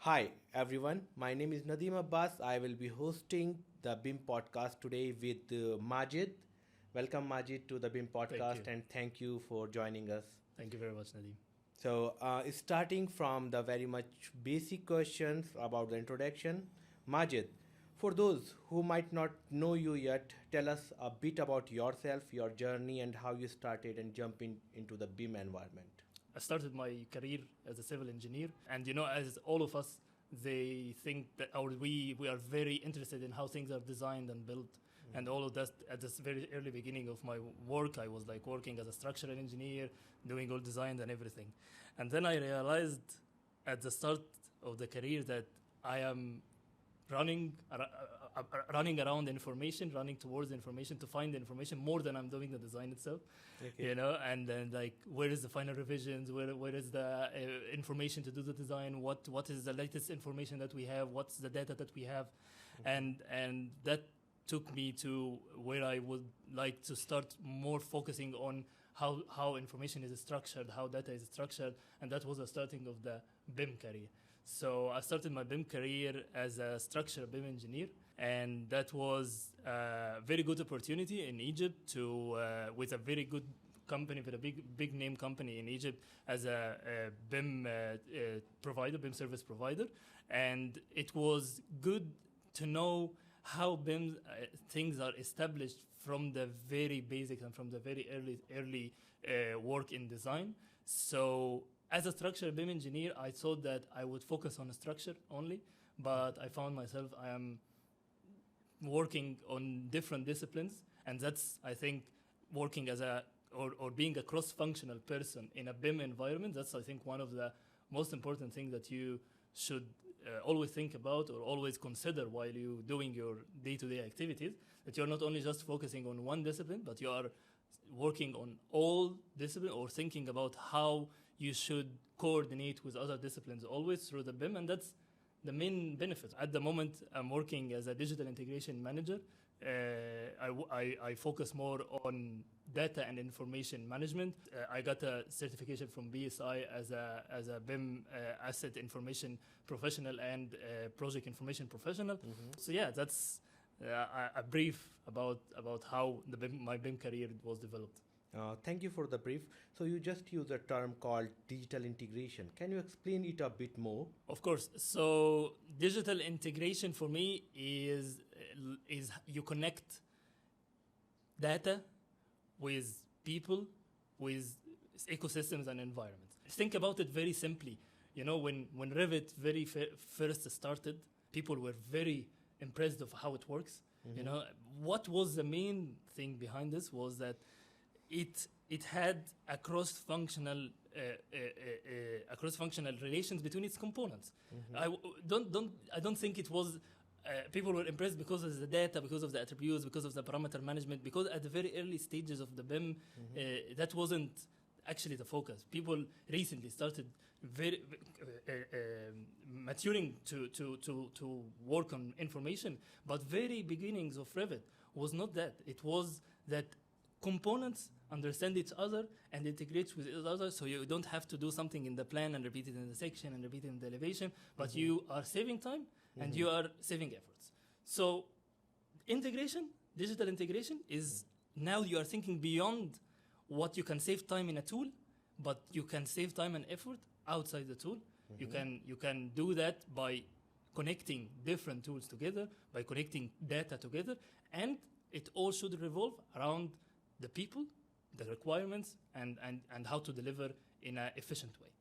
Hi everyone, my name is Nadim Abbbs. I will be hosting the BIM podcast today with Maged. Welcome Maged to the BIM Thank you. podcast and thank you for joining us. Thank you very much, Nadim. So, starting from the very much basic questions about the introduction, Majid, for those who might not know you yet, tell us a bit about yourself, your journey, and how you started and jumping into the BIM environment. I started my career as a civil engineer, and as all of us, they think that, or we are very interested in how things are designed and built, and all of that. At this very early beginning of my work, I was like working as a structural engineer, doing all design and everything, and then I realized at the start of the career that I am running running around information, running towards information to find the information more than I'm doing the design itself. Okay. And then like where is the final revisions, where is the information to do the design, what is the latest information that we have, what's the data that we have, and that took me to where I would like to start more focusing on how information is structured, how data is structured, and that was the starting of the BIM career. So I started my BIM career as a structural BIM engineer, and that was a very good opportunity in Egypt to with a very good company, with a big name company in Egypt as a BIM provider, BIM service provider, and it was good to know how BIM things are established from the very basics and from the very early work in design. So as a structural BIM engineer, I thought that I would focus on structure only, but I found myself I am working on different disciplines, and that's, I think, working as or being a cross-functional person in a BIM environment. That's, I think, one of the most important things that you should always think about or always consider while you're doing your day-to-day activities, that you're not only just focusing on one discipline, but you are working on all disciplines or thinking about how you should coordinate with other disciplines always through the BIM, and that's the main benefit. At the moment, I'm working as a digital integration manager. I focus more on data and information management. I got a certification from BSI as a BIM asset information professional and project information professional. So yeah, that's a brief about how my BIM career was developed. Thank you for the brief. So you just used a term called digital integration. Can you explain it a bit more? Of course. So digital integration for me is you connect data with people, with ecosystems and environments. Think about it very simply. When Revit first started, people were very impressed of how it works. What was the main thing behind this was that it had a cross-functional relations between its components. I don't think it was. People were impressed because of the data, because of the attributes, because of the parameter management. Because at the very early stages of the BIM, that wasn't actually the focus. People recently started very maturing to work on information, but very beginnings of Revit was not that. It was that components understand each other and integrate with each other, so you don't have to do something in the plan and repeat it in the section and repeat it in the elevation, but you are saving time and you are saving efforts. So digital integration is now you are thinking beyond what you can save time in a tool, but you can save time and effort outside the tool. You can do that by connecting different tools together, by connecting data together, and it all should revolve around the people, the requirements, and how to deliver in an efficient way.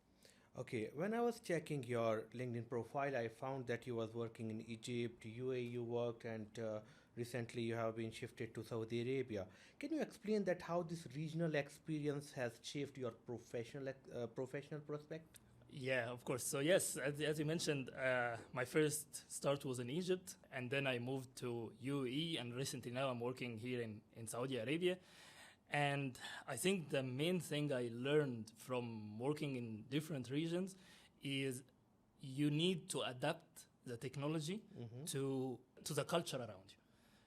Okay, when I was checking your LinkedIn profile, I found that you was working in Egypt, UAE you worked, and recently you have been shifted to Saudi Arabia. Can you explain that how this regional experience has shaped your professional prospect? Yeah, of course. So yes, as you mentioned, my first start was in Egypt, and then I moved to UAE, and recently now I'm working here in Saudi Arabia. And I think the main thing I learned from working in different regions is you need to adapt the technology to the culture around you.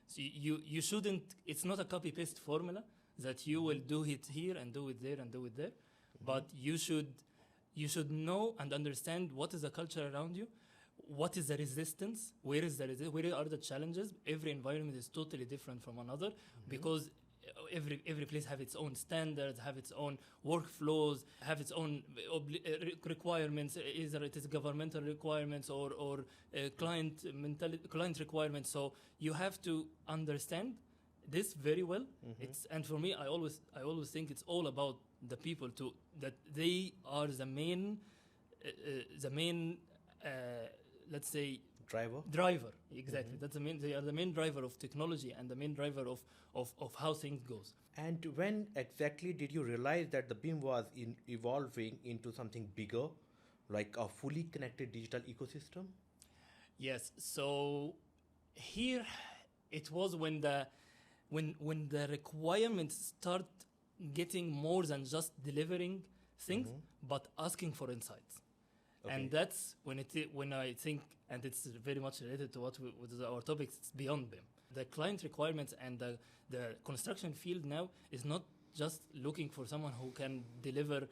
So you shouldn't, it's not a copy-paste formula that you will do it here and do it there and do it there, but you should know and understand what is the culture around you, what is the resistance, where is the where are the challenges. Every environment is totally different from another, because every place have its own standards, have its own workflows, have its own requirements, either it is governmental requirements or client requirements. So you have to understand this very well. And for me, I always think it's all about the people, too, that they are the main let's say driver. Exactly. That's they are the main driver of technology and the main driver of how things goes. And when exactly did you realize that the BIM was evolving into something bigger, like a fully connected digital ecosystem? Yes. So here it was when the requirements start getting more than just delivering things, but asking for insights. Okay. And that's when I think, and it's very much related to what our topics, it's beyond BIM. The client requirements and the construction field now is not just looking for someone who can deliver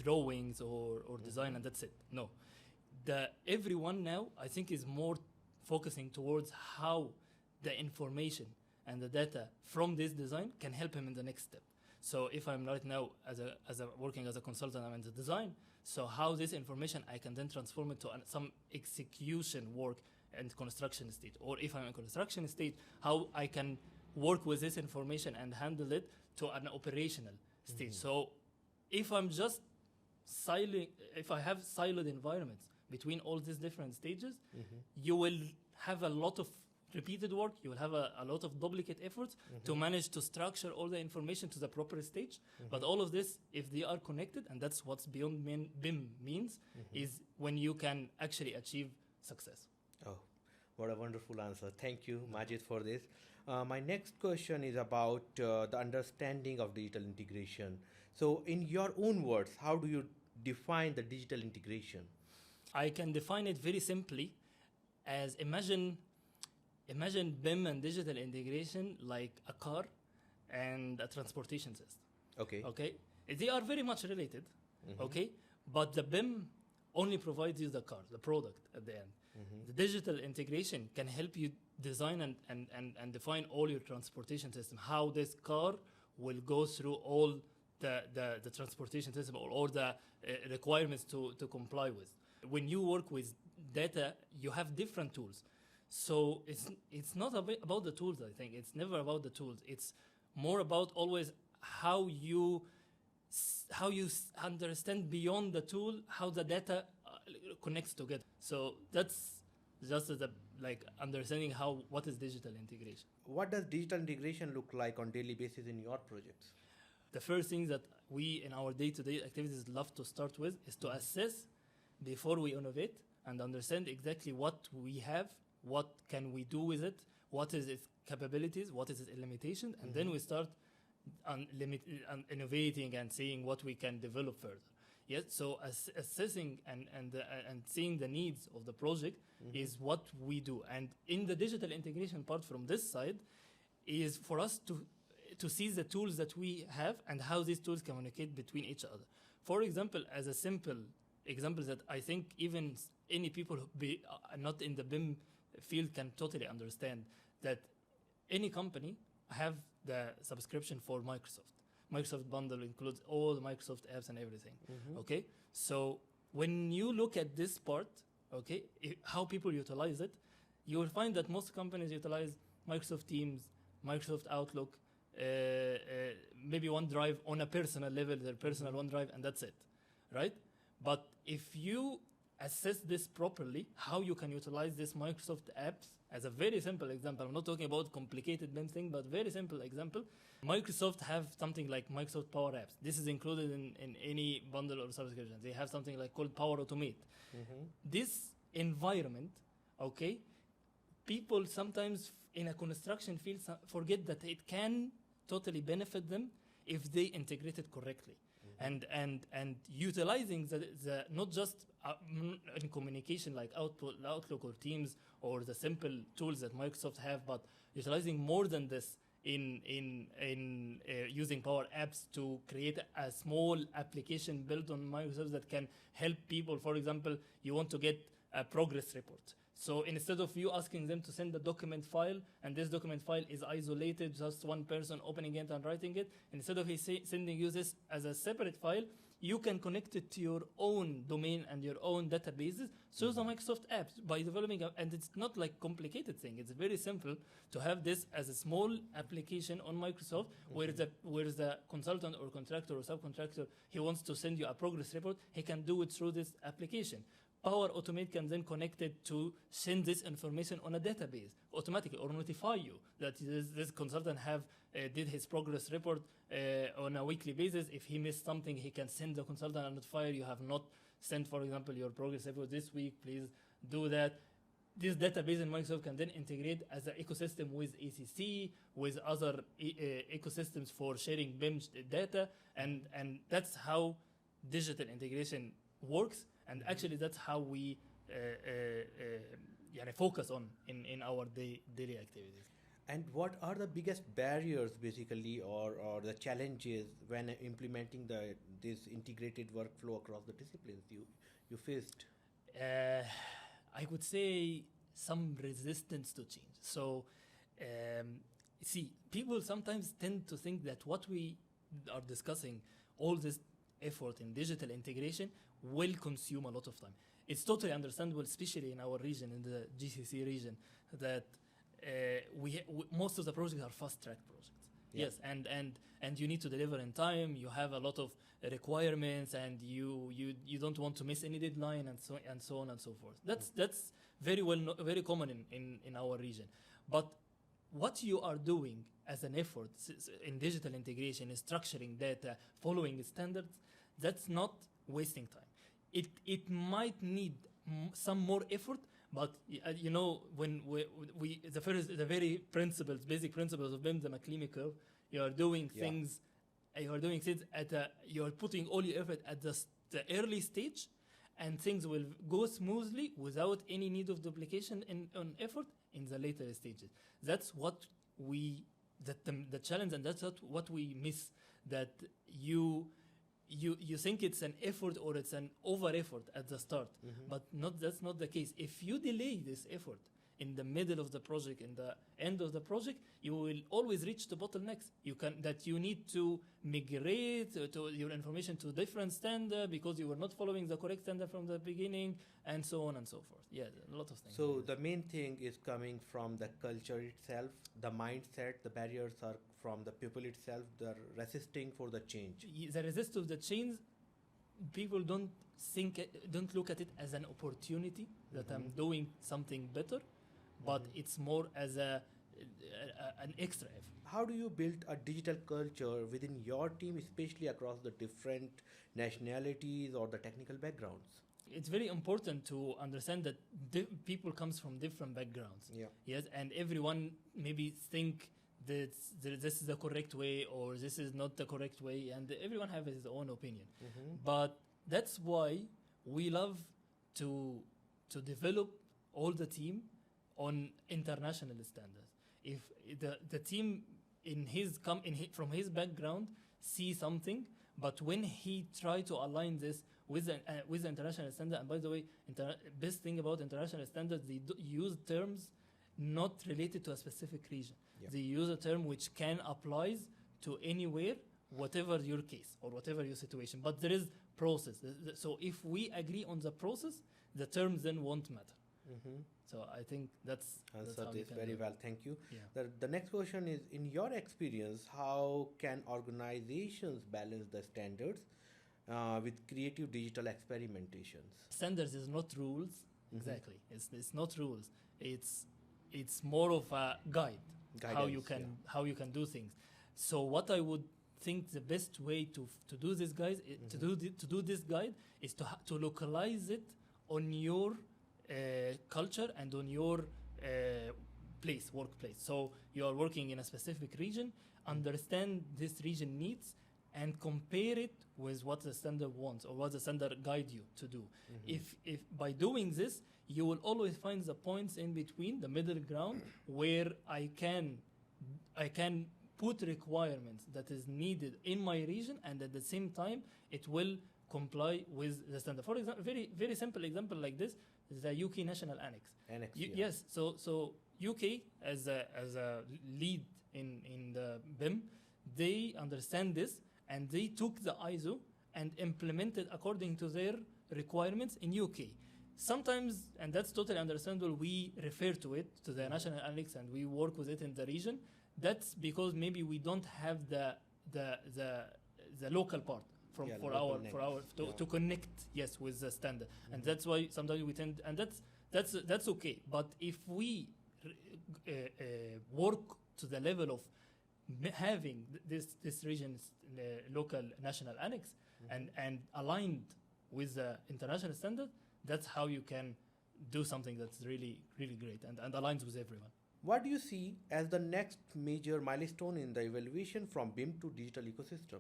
drawings or design and that's it. No. Everyone now, I think, is more focusing towards how the information and the data from this design can help him in the next step. So if I'm right now working as a consultant, I'm in the design, so how this information I can then transform it to some execution work and construction stage. Or if I'm in construction stage, how I can work with this information and handle it to an operational stage. So if I'm just if I have siloed environments between all these different stages, you will have a lot of repeated work, you will have a lot of duplicate efforts to manage to structure all the information to the proper stage. But all of this, if they are connected, and that's what Beyond BIM means, is when you can actually achieve success. Oh, what a wonderful answer. Thank you, Maged, for this. My next question is about the understanding of digital integration. So in your own words, how do you define the digital integration? I can define it very simply as imagine BIM and digital integration like a car and a transportation system. Okay. They are very much related. Okay. But the BIM only provides you the car, the product at the end. The digital integration can help you design and define all your transportation system, how this car will go through all the transportation system or all the requirements to comply with. When you work with data, you have different tools. So it's not about the tools, I think. It's never about the tools. It's more about always how you understand beyond the tool, how the data connects together. So that's just understanding what is digital integration. What does digital integration look like on daily basis in your projects? The first thing that we in our day-to-day activities love to start with is to assess before we innovate and understand exactly what we have, what can we do with it, what is its capabilities, what is its limitation, and then we start innovating and seeing what we can develop further. Yes, so assessing and seeing the needs of the project is what we do. And in the digital integration part from this side is for us to see the tools that we have and how these tools communicate between each other. For example, as a simple example that I think even any people who not in the BIM field can totally understand, that any company have the subscription for Microsoft. Microsoft bundle includes all the Microsoft apps and everything. Okay, so when you look at this part, okay, how people utilize it, you will find that most companies utilize Microsoft Teams, Microsoft Outlook, maybe OneDrive on a personal level, their personal OneDrive, and that's it, right? But if you assess this properly, how you can utilize this Microsoft apps, as a very simple example, I'm not talking about complicated BIM thing, but very simple example. Microsoft have something like Microsoft Power Apps. This is included in any bundle or subscription. They have something like called Power Automate. This environment, okay, people sometimes in a construction field forget that it can totally benefit them if they integrate it correctly. And utilizing the not just in communication like Outlook or Teams or the simple tools that Microsoft have, but utilizing more than this in using Power Apps to create a small application built on Microsoft that can help people. For example, you want to get a progress report. So instead of you asking them to send a document file, and this document file is isolated, just one person opening it and writing it, instead of sending you this as a separate file, you can connect it to your own domain and your own databases through the Microsoft apps by developing, and it's not like complicated thing. It's very simple to have this as a small application on Microsoft where the consultant or contractor or subcontractor, he wants to send you a progress report, he can do it through this application. Power Automate can then connect it to send this information on a database automatically or notify you that this consultant did his progress report on a weekly basis. If he missed something, he can send the consultant a notifier. You have not sent, for example, your progress report this week. Please do that. This database in Microsoft can then integrate as an ecosystem with ACC, with other ecosystems for sharing BIM data, and that's how digital integration works. And actually, that's how we focus on in our daily activities. And what are the biggest barriers, basically, or the challenges when implementing this integrated workflow across the disciplines you faced? I would say some resistance to change. So, see, people sometimes tend to think that what we are discussing, all this effort in digital integration, will consume a lot of time. It's totally understandable, especially in our region, in the GCC region, that most of the projects are fast-track projects. Yeah. Yes, and you need to deliver in time. You have a lot of requirements, and you don't want to miss any deadline, and so on and so forth. That's very common in our region. But what you are doing as an effort in digital integration is structuring data, following standards. That's not wasting time. It might need some more effort, but when the very basic principles of BIM, the McLeamy curve, you are doing things you are putting all your effort at the early stage, and things will go smoothly without any need of duplication on effort in the later stages. That's what the challenge, and that's what we miss, that you think it's an effort or it's an over effort at the start, but that's not the case. If you delay this effort in the middle of the project, in the end of the project, you will always reach the bottlenecks. You need to migrate to your information to different standard because you were not following the correct standard from the beginning, and so on and so forth. Yeah, a lot of things. So the main thing is coming from the culture itself, the mindset. The barriers are from the people itself. They're resisting for the change. The resistance of the change, people don't look at it as an opportunity that I'm doing something better, but it's more as an extra effort. How do you build a digital culture within your team, especially across the different nationalities or the technical backgrounds? It's very important to understand that people comes from different backgrounds. Yeah. Yes, and everyone maybe think that this is the correct way or this is not the correct way, and everyone have his own opinion. But that's why we love to develop all the team on international standards. If the team from his background see something, but when he try to align this with the international standard, and by the way, best thing about international standards, they use terms not related to a specific region. Yeah. They use a term which can apply to anywhere, whatever your case or whatever your situation. But there is process. So if we agree on the process, the terms then won't matter. So I think that's answered this very well. Thank you. Yeah. The next question is, in your experience, how can organizations balance the standards with creative digital experimentations? Standards is not rules. Exactly. It's not rules. It's more of a guidance, how you can do things. So what I would think the best way to do this, guys, to do this guide is to localize it on your culture and on your workplace. So you are working in a specific region, understand this region needs, and compare it with what the standard wants or what the standard guide you to do. If by doing this, you will always find the points in between, the middle ground, where I can put requirements that is needed in my region, and at the same time, it will comply with the standard. For example, very simple example like this, the UK National Annex. Annex. Yes, so UK as a lead in the BIM, they understand this and they took the ISO and implemented according to their requirements in UK. Sometimes, and that's totally understandable, we refer to it to the National Annex and we work with it in the region. That's because maybe we don't have the local part to connect with the standard, and that's why sometimes we tend, and that's okay. But if we work to the level of having this region's local national annex and aligned with the international standard, that's how you can do something that's really, really great and aligns with everyone. What do you see as the next major milestone in the evolution from BIM to digital ecosystem?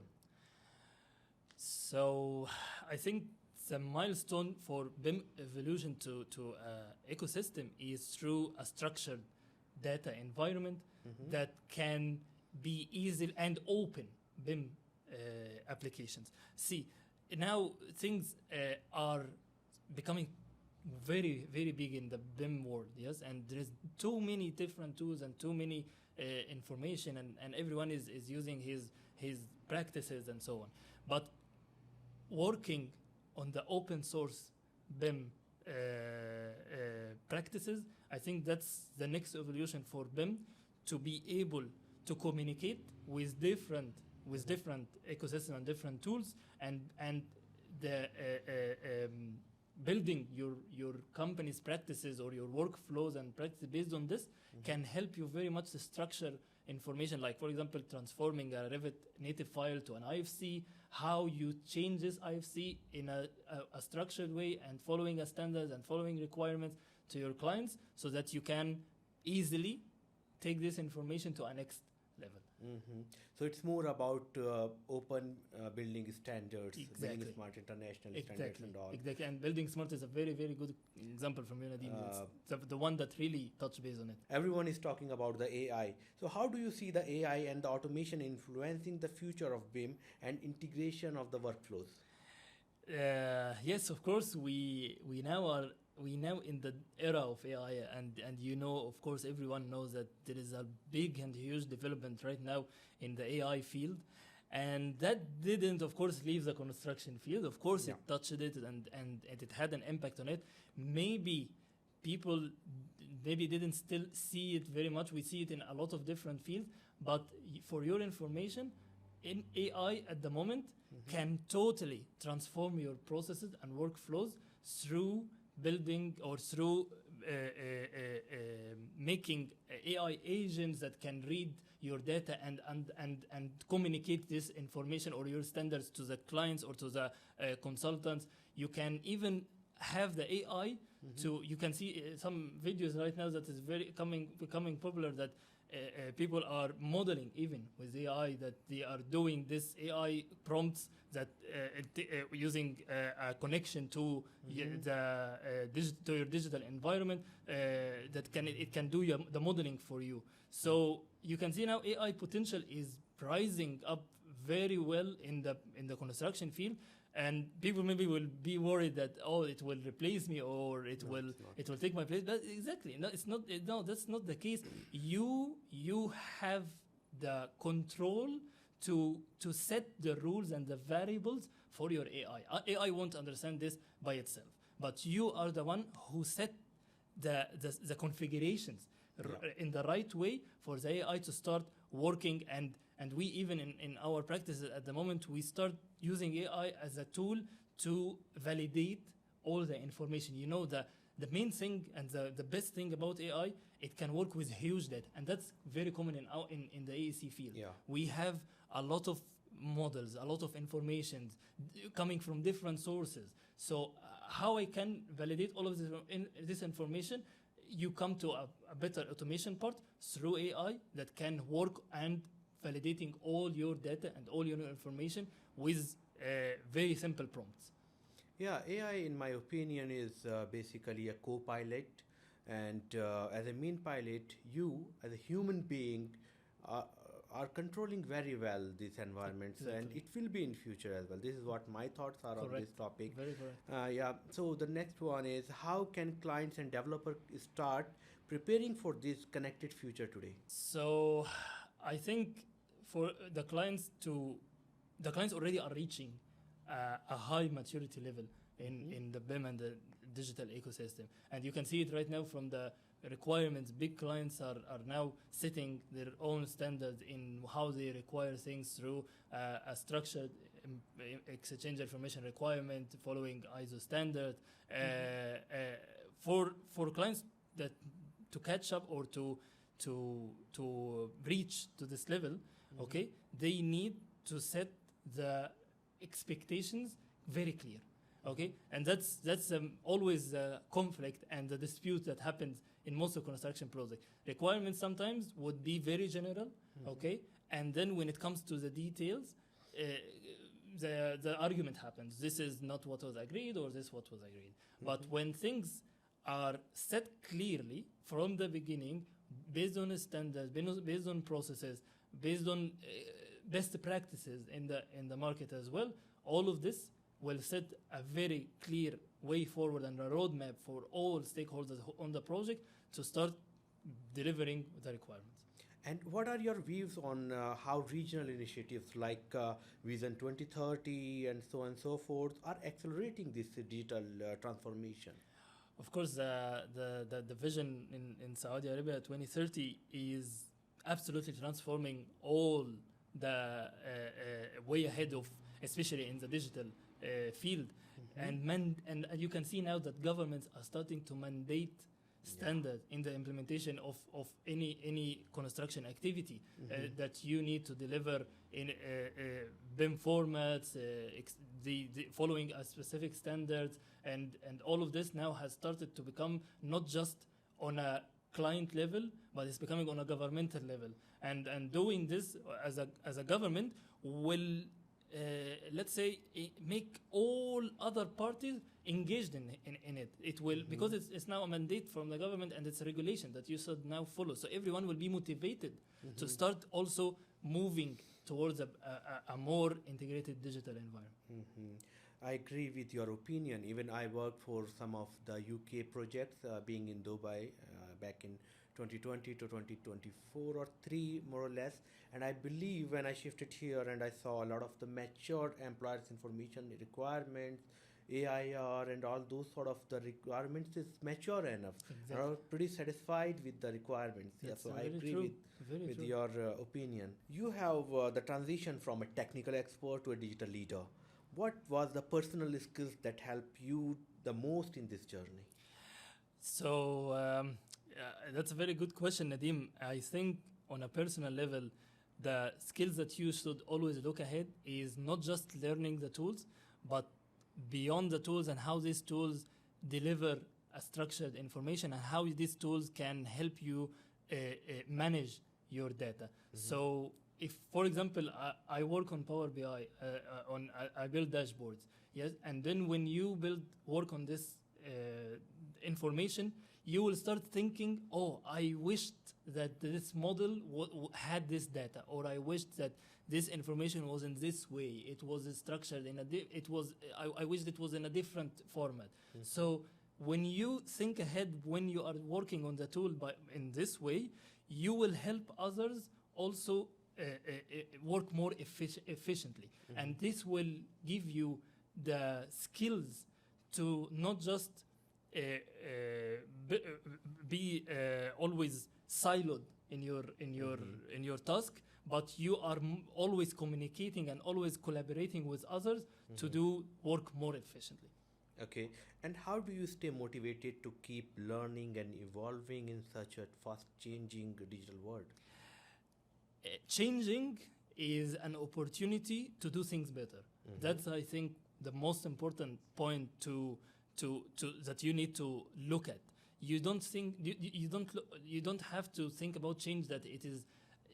So I think the milestone for BIM evolution to ecosystem is through a structured data environment that can be easy and open BIM applications. See, now things are becoming very, very big in the BIM world, yes, and there's too many different tools and too many information, and everyone is using his practices and so on. But working on the open source BIM practices, I think that's the next evolution for BIM, to be able to communicate with different ecosystems and different tools, and the building your company's practices or your workflows and practices based on this can help you very much to structure information, like for example transforming a Revit native file to an IFC, how you change this IFC in a structured way and following a standards and following requirements to your clients, so that you can easily take this information to a next level. So it's more about open building standards, Exactly. building smart international standards and all. Exactly, and building smart is a very, very good example from you, Nadim. It's the one that really touched base on it. Everyone is talking about the AI. So how do you see the AI and the automation influencing the future of BIM and integration of the workflows? Yes, of course, we now in the era of AI, and of course everyone knows that there is a big and huge development right now in the AI field, and that didn't of course leave the construction field. Of course it touched it and it had an impact on it. Maybe people didn't still see it very much. We see it in a lot of different fields, but for your information, in AI at the moment can totally transform your processes and workflows through building or through making AI agents that can read your data and communicate this information or your standards to the clients or to the consultants. You can even have the AI you can see some videos right now that is becoming popular, that people are modeling even with AI, that they are doing this AI prompts that using a connection to to your digital environment that can do the modeling for you. So you can see now AI potential is rising up very well in the construction field, and people maybe will be worried that it will replace me or it will take my place. But exactly, no, it's not. No, that's not the case. You have the control to set the rules and the variables for your AI. AI won't understand this by itself, but you are the one who set the configurations in the right way for the AI to start working. And we even in our practices at the moment, we start using AI as a tool to validate all the information. The main thing and the best thing about AI, it can work with huge data, and that's very common in the AEC field. Yeah. We have a lot of models, a lot of information coming from different sources. So how I can validate all of this information? You come to a better automation part through AI that can work and validating all your data and all your information with very simple prompts. Yeah, AI, in my opinion, is basically a co-pilot, and as a main pilot, you, as a human being, are controlling very well these environments, and it will be in future as well. This is what my thoughts are on this topic. Very correct. Yeah. So the next one is, how can clients and developers start preparing for this connected future today? So I think for the clients already are reaching a high maturity level in the BIM and the digital ecosystem. And you can see it right now from the requirements. Big clients are now setting their own standards in how they require things through a structured exchange information requirement following ISO standard. For clients that to catch up or to reach to this level, okay, they need to set the expectations very clear. Okay, and that's always the conflict and the dispute that happens in most of construction projects. Requirements sometimes would be very general, okay, and then when it comes to the details, the argument happens. This is not what was agreed, or this what was agreed. But when things are set clearly from the beginning, based on standards, based on processes, based on best practices in the market as well, all of this will set a very clear way forward and a roadmap for all stakeholders on the project to start delivering the requirements. And what are your views on how regional initiatives like Vision 2030 and so on and so forth are accelerating this digital transformation? Of course, the vision in Saudi Arabia 2030 is absolutely transforming all the way ahead of, especially in the digital field. And you can see now that governments are starting to mandate standard in the implementation of any construction activity that you need to deliver in BIM formats, following a specific standards, and all of this now has started to become not just on a client level, but it's becoming on a governmental level. And doing this as a government will, let's say, make all other parties engaged in it. It will, because it's now a mandate from the government and it's a regulation that you should now follow. So everyone will be motivated to start also moving towards a more integrated digital environment. I agree with your opinion. Even I worked for some of the UK projects, being in Dubai back in 2020 to 2024 or 3 more or less, and I believe when I shifted here and I saw a lot of the mature employers information requirements, AIR and all those sort of the requirements is mature enough. Exactly. I was pretty satisfied with the requirements. That's so I very agree true. with your opinion. You have the transition from a technical expert to a digital leader. What was the personal skills that helped you the most in this journey? So that's a very good question, Nadim. I think on a personal level, the skills that you should always look ahead is not just learning the tools, but beyond the tools and how these tools deliver a structured information and how these tools can help you manage your data. So if, for example, I work on Power BI, I build dashboards, yes, and then when you work on this information, you will start thinking, oh, I wished that this model had this data, or I wished that this information was in this way. It was structured in I wished it was in a different format. So when you think ahead, when you are working on the tool in this way, you will help others also work more efficiently. And this will give you the skills to not just be always siloed in your task, but you are always communicating and always collaborating with others to do work more efficiently. Okay, and how do you stay motivated to keep learning and evolving in such a fast-changing digital world? Changing is an opportunity to do things better. That's, I think, the most important point to that you need to look at. You don't have to think about change that it is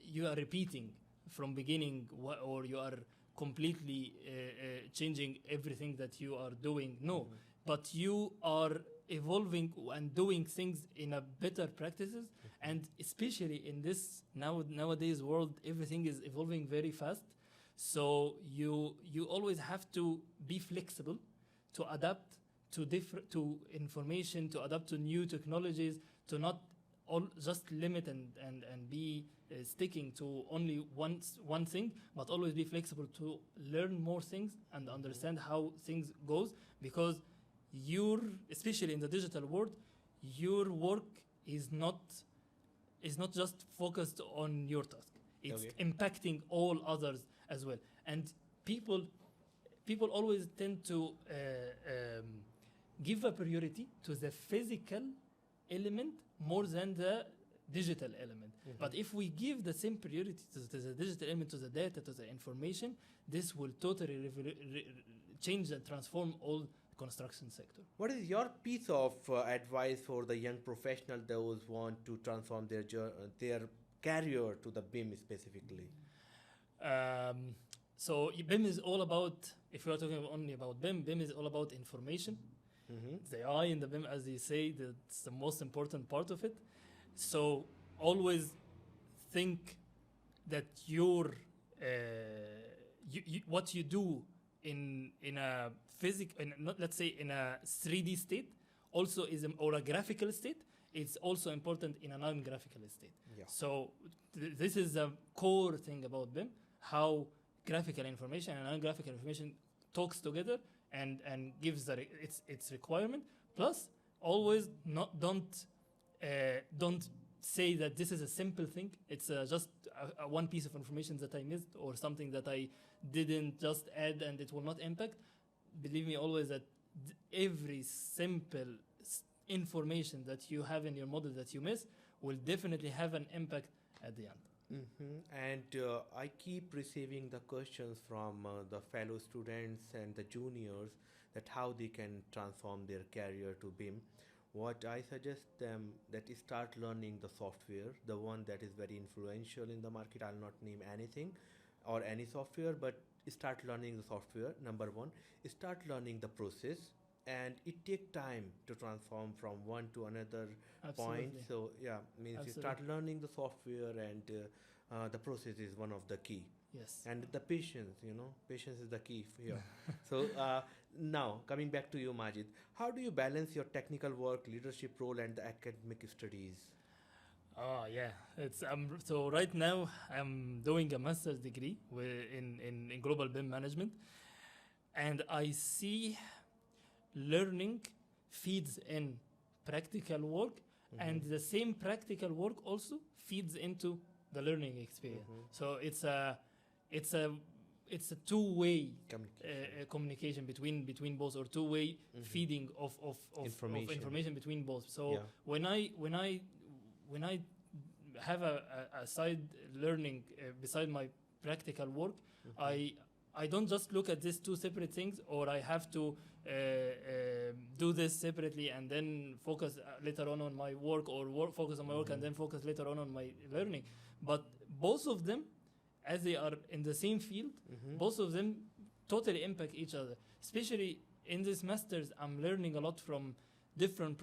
you are repeating from beginning, or you are completely changing everything that you are doing. No, but you are evolving and doing things in a better practices. And especially in this nowadays world, everything is evolving very fast. So you always have to be flexible to adapt to information, to adapt to new technologies, to not just limit and be sticking to only one thing, but always be flexible to learn more things and understand how things goes, because especially in the digital world, your work is not just focused on your task. It's impacting all others as well. And people always tend to give a priority to the physical element more than the digital element. But if we give the same priority to the digital element, to the data, to the information, this will totally change and transform all construction sector. What is your piece of advice for the young professional those want to transform their career to the BIM specifically? So BIM is all about, if we are talking only about BIM is all about information. The eye in the BIM, as you say, that's the most important part of it. So always think that what you do in a let's say in a 3D state also or a graphical state, it's also important in a non-graphical state. So this is a core thing about BIM, how graphical information and non-graphical information talks together and gives its requirement. Plus, always don't say that this is a simple thing. It's just a one piece of information that I missed, or something that I didn't just add and it will not impact. Believe me always that every simple information that you have in your model that you miss will definitely have an impact at the end. And I keep receiving the questions from the fellow students and the juniors that how they can transform their career to BIM. What I suggest them that is start learning the software, the one that is very influential in the market. I'll not name anything or any software, but start learning the software. Number one, start learning the process, and it takes time to transform from one to another point. So means you start learning the software, and the process is one of the key. Yes. And the patience, patience is the key here. So now coming back to you, Maged, how do you balance your technical work, leadership role, and the academic studies? Oh yeah, it's so right now I'm doing a master's degree in global BIM management, and I see learning feeds in practical work, and the same practical work also feeds into the learning experience. So it's a two-way communication between both, or two-way feeding of information between both. So when I have a side learning beside my practical work, I don't just look at these two separate things, or I have to do this separately and then focus later on my work, or focus on my work and then focus later on my learning. But both of them, as they are in the same field, both of them totally impact each other. Especially in this masters, I'm learning a lot from different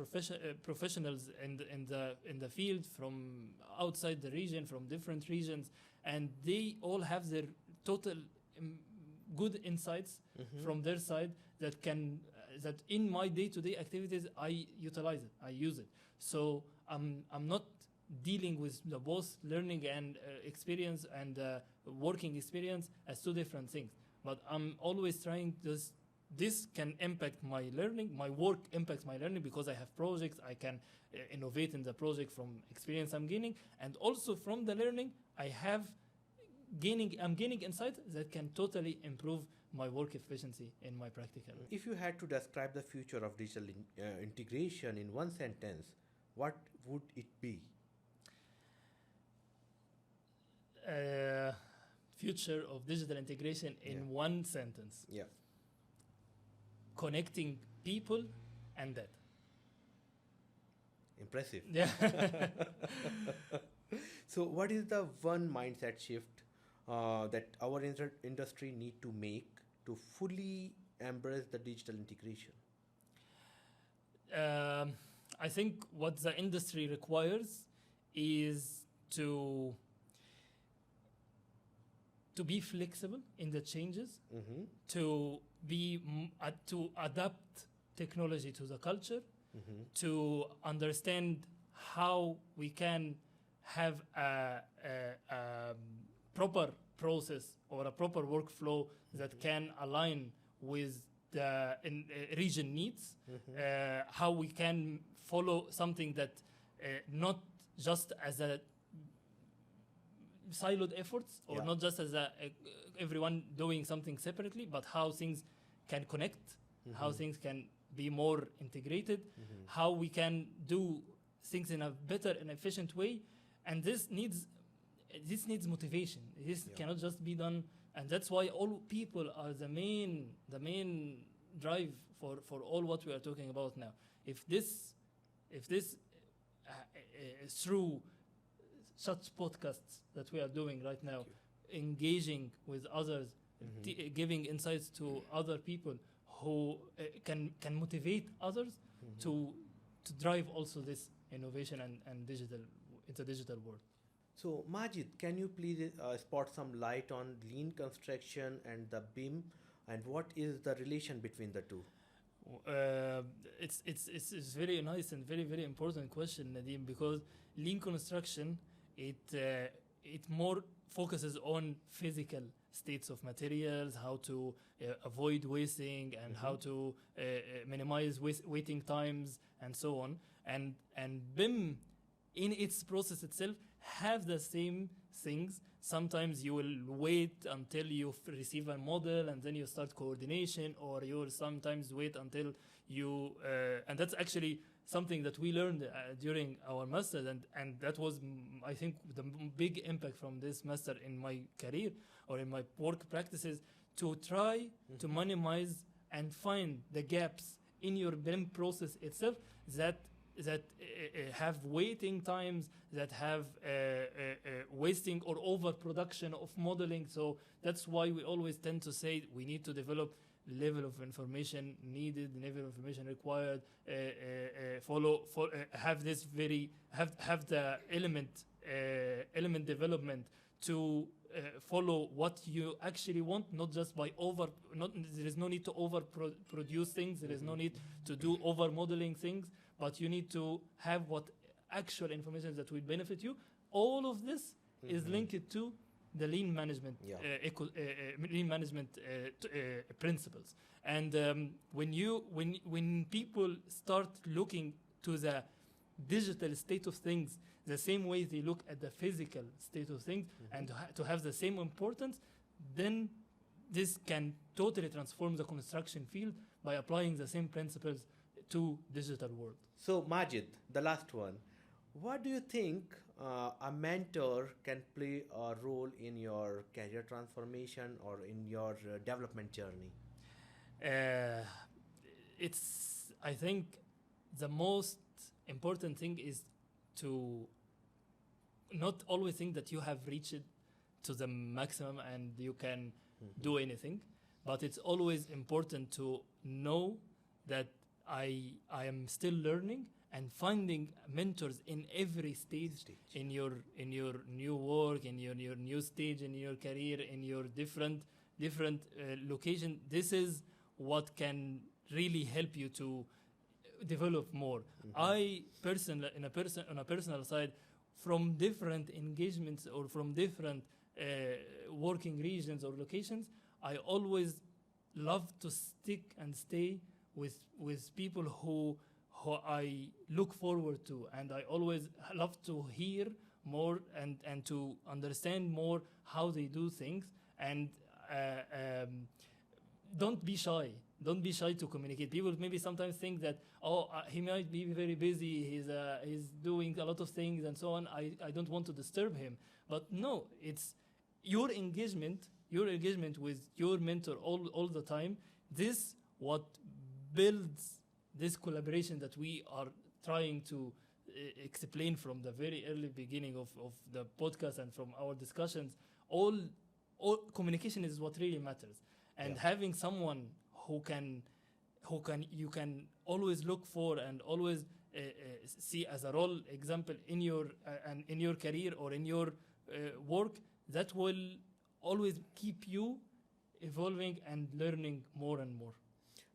professionals in the field, from outside the region, from different regions, and they all have their total good insights from their side that in my day-to-day activities I utilize it, I use it. So I'm not dealing with the both learning and experience and working experience as two different things, but I'm always trying this can impact my learning, my work impacts my learning, because I have projects, I can innovate in the project from experience I'm gaining, and also from the learning I'm gaining insights that can totally improve my work efficiency in my practical. If you had to describe the future of digital integration in one sentence, what would it be? Future of digital integration in one sentence. Yeah. Connecting people and data. Impressive. Yeah. So what is the one mindset shift that our industry need to make to fully embrace the digital integration? I think what the industry requires is to be flexible in the changes, to to adapt technology to the culture, to understand how we can have a proper process or a proper workflow that can align with the region needs, how we can follow something that not just as a siloed efforts or not just as everyone doing something separately, but how things can connect, how things can be more integrated, how we can do things in a better and efficient way. And this needs motivation. This cannot just be done, and that's why all people are the main drive for all what we are talking about now. If this through such podcasts that we are doing right now, engaging with others, giving insights to other people who can motivate others to drive also this innovation and digital world. So, Maged, can you please spot some light on lean construction and the BIM, and what is the relation between the two? It's very nice and very, very important question, Nadim, because lean construction it more focuses on physical states of materials, how to avoid wasting, and how to minimize waiting times, and so on. And BIM in its process itself have the same things. Sometimes you will wait until you receive a model and then you start coordination, or you will sometimes wait until you and that's actually something that we learned during our master, and that was I think the big impact from this master in my career or in my work practices, to try to minimize and find the gaps in your BIM process itself that have waiting times, that have wasting or overproduction of modeling. So that's why we always tend to say we need to develop level of information needed, level of information required, have this have the element development to follow what you actually want, not just by there is no need to produce things, there is no need to do over modeling things, but you need to have what actual information that will benefit you. All of this is linked to the lean management, principles. And when people start looking to the digital state of things the same way they look at the physical state of things, and to have the same importance, then this can totally transform the construction field by applying the same principles to digital world. So, Maged, the last one. What do you think a mentor can play a role in your career transformation or in your development journey? I think the most important thing is to not always think that you have reached to the maximum and you can do anything, but it's always important to know that I am still learning and finding mentors in every stage. in your new work, in your new stage in your career, in your different location. This is what can really help you to develop more. I personally, on a personal side, from different engagements or from different working regions or locations, I always love to stick and stay with people who I look forward to, and I always love to hear more and to understand more how they do things. And don't be shy. Don't be shy to communicate. People maybe sometimes think that, he might be very busy, he's doing a lot of things and so on, I don't want to disturb him. But no, it's your engagement with your mentor all the time. This what builds this collaboration that we are trying to explain from the very early beginning of the podcast and from our discussions. All communication is what really matters. And having someone who can you can always look for and always see as a role example in your and in your career or in your work, that will always keep you evolving and learning more and more.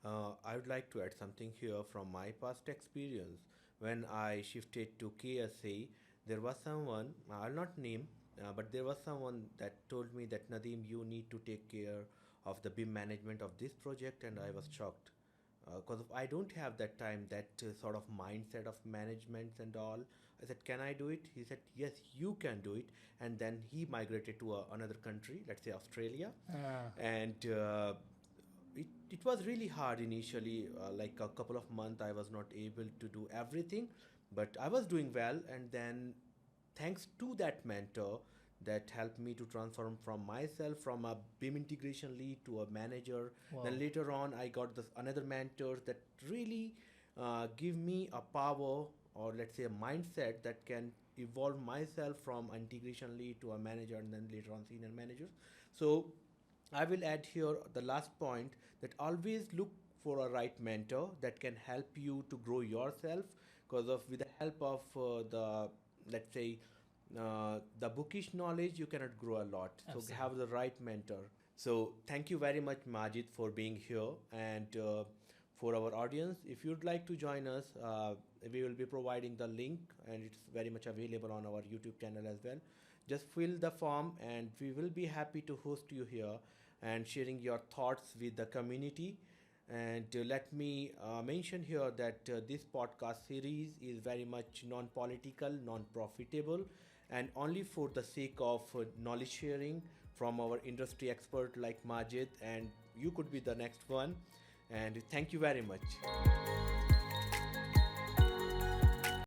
I would like to add something here from my past experience. When I shifted to KSA, there was someone, I'll not name, but there was someone that told me that Nadim, you need to take care of the BIM management of this project, and I was shocked because I don't have that time, that sort of mindset of management and all. I said, can I do it? He said, yes, you can do it. And then he migrated to another country, let's say Australia. And it was really hard initially, like a couple of months I was not able to do everything, but I was doing well. And then thanks to that mentor that helped me to transform from myself from a BIM integration lead to a manager. Wow. Then later on I got this another mentors that really give me a power, or let's say a mindset, that can evolve myself from integration lead to a manager and then later on senior manager. So I will add here the last point, that always look for a right mentor that can help you to grow yourself, because of with the help of the, let's say, the bookish knowledge, you cannot grow a lot. Absolutely. So have the right mentor. So thank you very much, Maged, for being here. And for our audience, if you'd like to join us, we will be providing the link, and it's very much available on our YouTube channel as well. Just fill the form and we will be happy to host you here and sharing your thoughts with the community. And let me mention here that this podcast series is very much non-political, non-profitable, and only for the sake of knowledge sharing from our industry expert like Maged, and you could be the next one. And thank you very much.